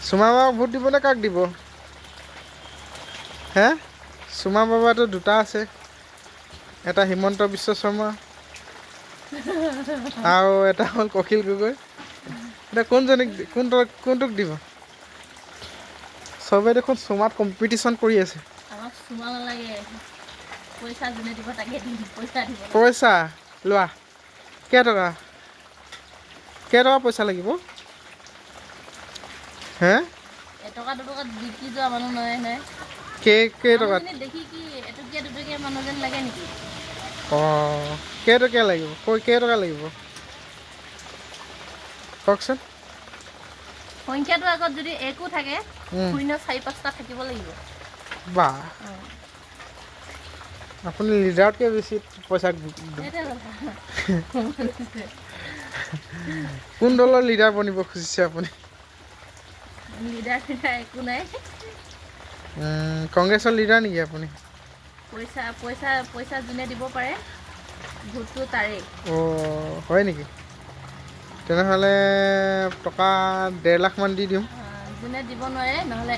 চুমা বাবাক ভোট দিবলৈ কাক দিব হে চুমা বাবাতো দুটা আছে এটা হিমন্ত বিশ্ব শৰ্মা আৰু এটা হ'ল ককিল গগৈ এতিয়া কোনটোক দিব চবে দেখোন চুমাত কম্পিটিশ্যন কৰি আছে আমাক চুমা নালাগে পইচা যোনে দিব তাকে দিম পইচা লোৱা কেইটকা পইচা লাগিব হে এটকা দুটকাত বিকি যোৱা মানুহ নহয় নে কেইটকাত দেখি কি এটকীয়া দুটকীয়া মানুহ যেন লাগে নেকি অঁ কেইটকীয়া লাগিব কেইটকা লাগিব কওকচোন সংখ্যাটোৰ আগত যদি একো থাকে 0.4-5টা থাকিব লাগিব বা আপুনি লিডাৰতকৈ বেছি পইচা কোন দলৰ লিডাৰ বনিব খুজিছে আপুনি লিডাৰ একো নাই কংগ্ৰেছৰ লিডাৰ নেকি আপুনি পইচা যোনে দিব পাৰে ভোটটো তাৰেই অঁ হয় নেকি তেনেহ'লে টকা 1.5 লাখ মান দি দিওঁ যোনে দিব নোৱাৰে নহ'লে